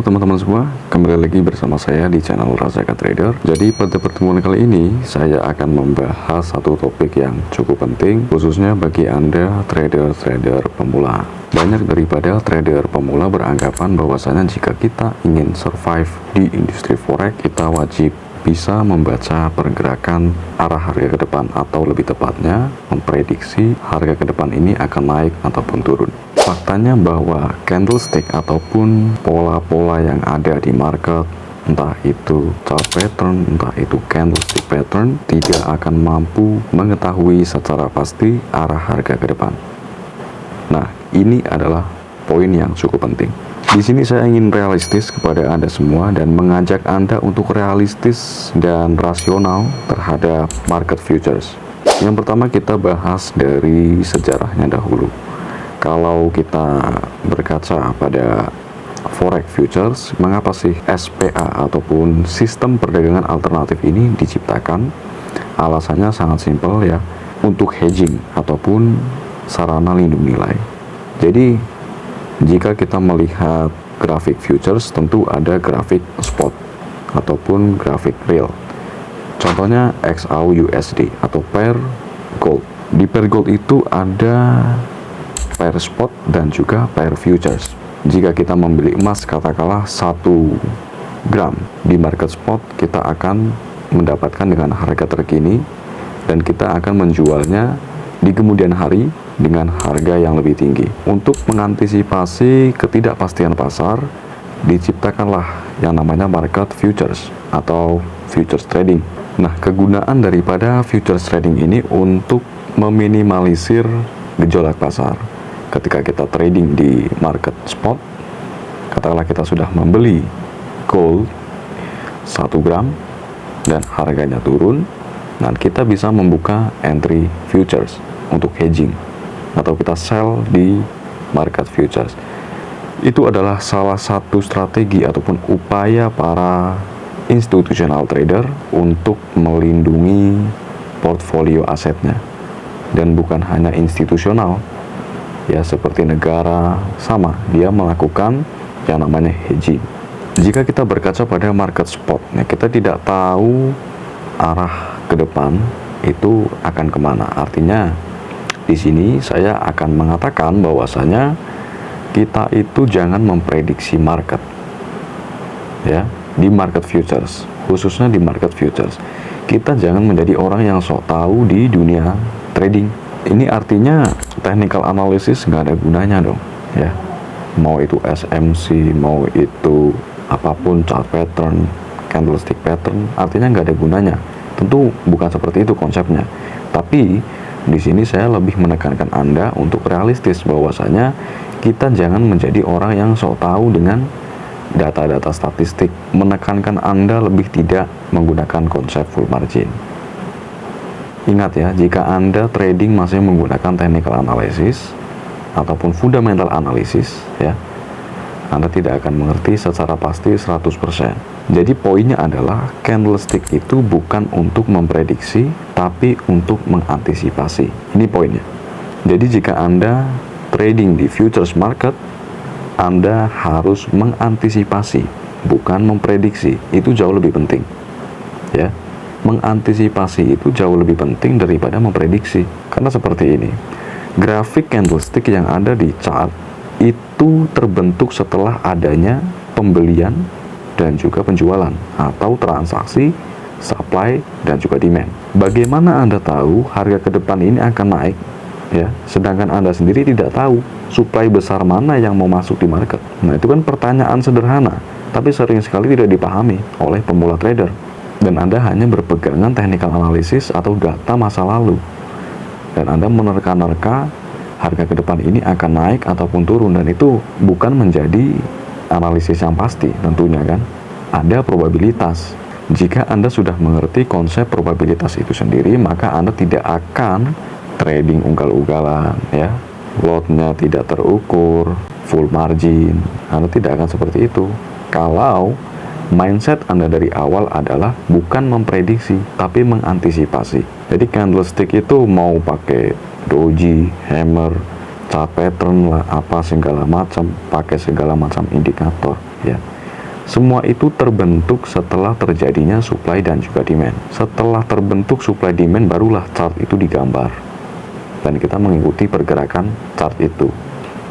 teman-teman semua, kembali lagi bersama saya di channel Razaka Trader. Jadi pada pertemuan kali ini saya akan membahas satu topik yang cukup penting, khususnya bagi Anda trader-trader pemula. Banyak daripada trader pemula beranggapan bahwasanya jika kita ingin survive di industri forex, kita wajib bisa membaca pergerakan arah harga ke depan, atau lebih tepatnya memprediksi harga ke depan ini akan naik ataupun turun. Faktanya bahwa candlestick ataupun pola-pola yang ada di market, entah itu chart pattern, entah itu candlestick pattern, tidak akan mampu mengetahui secara pasti arah harga ke depan. Nah, ini adalah poin yang cukup penting. Di sini saya ingin realistis kepada Anda semua dan mengajak Anda untuk realistis dan rasional terhadap market futures. Yang pertama kita bahas dari sejarahnya dahulu. Kalau kita berkaca pada forex futures, mengapa sih SPA ataupun sistem perdagangan alternatif ini diciptakan? Alasannya sangat simpel ya, untuk hedging ataupun sarana lindung nilai. Jadi jika kita melihat grafik futures, tentu ada grafik spot ataupun grafik real. Contohnya XAU USD atau pair gold. Di pair gold itu ada pair spot dan juga pair futures. Jika kita membeli emas katakanlah 1 gram di market spot, kita akan mendapatkan dengan harga terkini dan kita akan menjualnya di kemudian hari dengan harga yang lebih tinggi. Untuk mengantisipasi ketidakpastian pasar, diciptakanlah yang namanya market futures atau futures trading. Nah, kegunaan daripada futures trading ini untuk meminimalisir gejolak pasar. Ketika kita trading di market spot, katakanlah kita sudah membeli gold 1 gram dan harganya turun, dan kita bisa membuka entry futures untuk hedging, atau kita sell di market futures. Itu adalah salah satu strategi ataupun upaya para institutional trader untuk melindungi portfolio asetnya. Dan bukan hanya institusional, ya, seperti negara sama, dia melakukan yang namanya hedging. Jika kita berkaca pada market spot, ya, kita tidak tahu arah ke depan itu akan kemana. Artinya di sini saya akan mengatakan bahwasanya kita itu jangan memprediksi market, ya, di market futures, khususnya di market futures. Kita jangan menjadi orang yang sok tahu di dunia trading. Ini artinya technical analysis nggak ada gunanya dong, ya. Mau itu SMC, mau itu apapun, chart pattern, candlestick pattern, artinya nggak ada gunanya. Tentu bukan seperti itu konsepnya. Tapi di sini saya lebih menekankan Anda untuk realistis bahwasanya kita jangan menjadi orang yang sok tahu dengan data-data statistik. Menekankan Anda lebih tidak menggunakan konsep full margin. Ingat ya, jika Anda trading masih menggunakan technical analysis ataupun fundamental analysis, ya, Anda tidak akan mengerti secara pasti 100%. Jadi poinnya adalah candlestick itu bukan untuk memprediksi, tapi untuk mengantisipasi. Ini poinnya. Jadi jika Anda trading di futures market, Anda harus mengantisipasi, bukan memprediksi. Itu jauh lebih penting, ya. Mengantisipasi itu jauh lebih penting daripada memprediksi. Karena seperti ini, grafik candlestick yang ada di chart itu terbentuk setelah adanya pembelian dan juga penjualan atau transaksi supply dan juga demand. Bagaimana Anda tahu harga ke depan ini akan naik, ya, sedangkan Anda sendiri tidak tahu supply besar mana yang mau masuk di market? Nah, itu kan pertanyaan sederhana, tapi sering sekali tidak dipahami oleh pemula trader. Dan Anda hanya berpegangan technical analysis atau data masa lalu, dan Anda menerka-nerka harga ke depan ini akan naik ataupun turun, dan itu bukan menjadi analisis yang pasti tentunya kan. Ada probabilitas. Jika Anda sudah mengerti konsep probabilitas itu sendiri, maka Anda tidak akan trading ugal-ugalan, ya. Lotnya tidak terukur, full margin. Anda tidak akan seperti itu kalau mindset Anda dari awal adalah bukan memprediksi, tapi mengantisipasi. Jadi candlestick itu mau pakai doji, hammer, chart pattern lah, apa segala macam, pakai segala macam indikator, ya. Semua itu terbentuk setelah terjadinya supply dan juga demand. Setelah terbentuk supply demand, barulah chart itu digambar. Dan kita mengikuti pergerakan chart itu.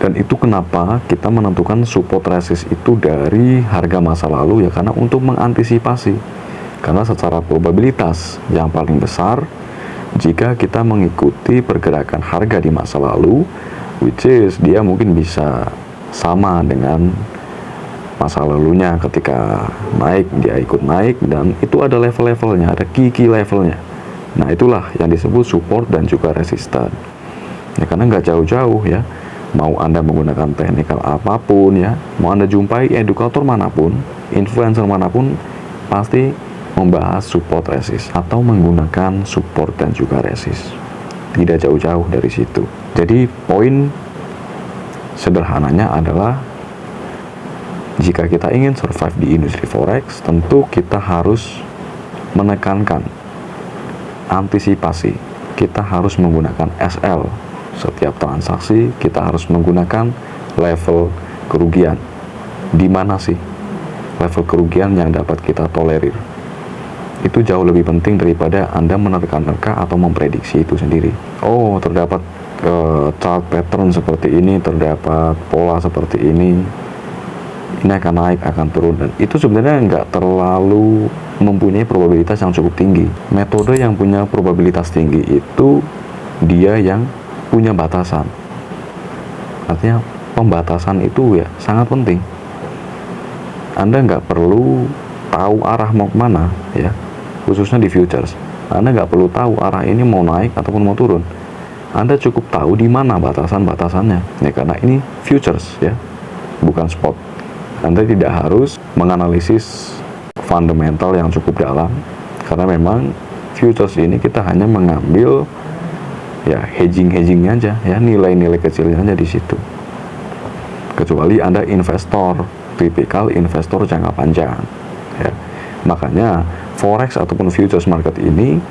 Dan itu kenapa kita menentukan support resist itu dari harga masa lalu, ya karena untuk mengantisipasi. Karena secara probabilitas yang paling besar, jika kita mengikuti pergerakan harga di masa lalu, which is dia mungkin bisa sama dengan masa lalunya, ketika naik dia ikut naik, dan itu ada level-levelnya, ada key levelnya. Nah itulah yang disebut support dan juga resisten. Ya karena nggak jauh-jauh ya, mau Anda menggunakan teknikal apapun ya, mau Anda jumpai edukator manapun, influencer manapun, pasti membahas support resist atau menggunakan support dan juga resist. Tidak jauh-jauh dari situ. Jadi poin sederhananya adalah, jika kita ingin survive di industri forex, tentu kita harus menekankan antisipasi. Kita harus menggunakan SL. Setiap transaksi kita harus menggunakan level kerugian. Di mana sih level kerugian yang dapat kita tolerir? Itu jauh lebih penting daripada Anda menerka-nerka atau memprediksi itu sendiri. Oh, terdapat chart pattern seperti ini, terdapat pola seperti ini akan naik, akan turun, dan itu sebenarnya nggak terlalu mempunyai probabilitas yang cukup tinggi. Metode yang punya probabilitas tinggi itu dia yang punya batasan. Artinya pembatasan itu ya sangat penting. Anda nggak perlu tahu arah mau kemana ya, khususnya di futures. Anda nggak perlu tahu arah ini mau naik ataupun mau turun. Anda cukup tahu di mana batasan-batasannya. Ya karena ini futures ya, bukan spot. Anda tidak harus menganalisis fundamental yang cukup dalam, karena memang futures ini kita hanya mengambil ya hedgingnya aja ya, nilai-nilai kecilnya aja di situ. Kecuali Anda investor, tipikal investor jangka panjang ya. Makanya forex ataupun futures market ini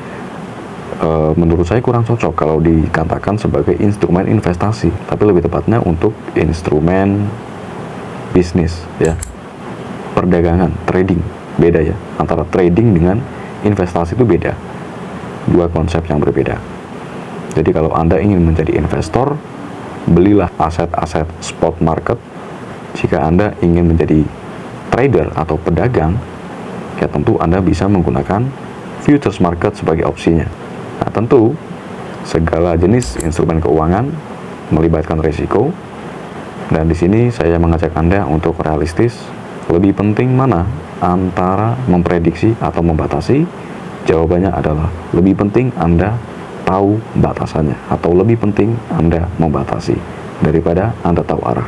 menurut saya kurang cocok kalau dikatakan sebagai instrumen investasi, tapi lebih tepatnya untuk instrumen bisnis ya, perdagangan, trading. Beda ya, antara trading dengan investasi itu beda, dua konsep yang berbeda. Jadi kalau Anda ingin menjadi investor, belilah aset-aset spot market. Jika Anda ingin menjadi trader atau pedagang, ya tentu Anda bisa menggunakan futures market sebagai opsinya. Nah tentu segala jenis instrumen keuangan melibatkan risiko. Dan di sini saya mengajak Anda untuk realistis. Lebih penting mana antara memprediksi atau membatasi? Jawabannya adalah lebih penting Anda tahu batasannya, atau lebih penting Anda membatasi daripada Anda tahu arah.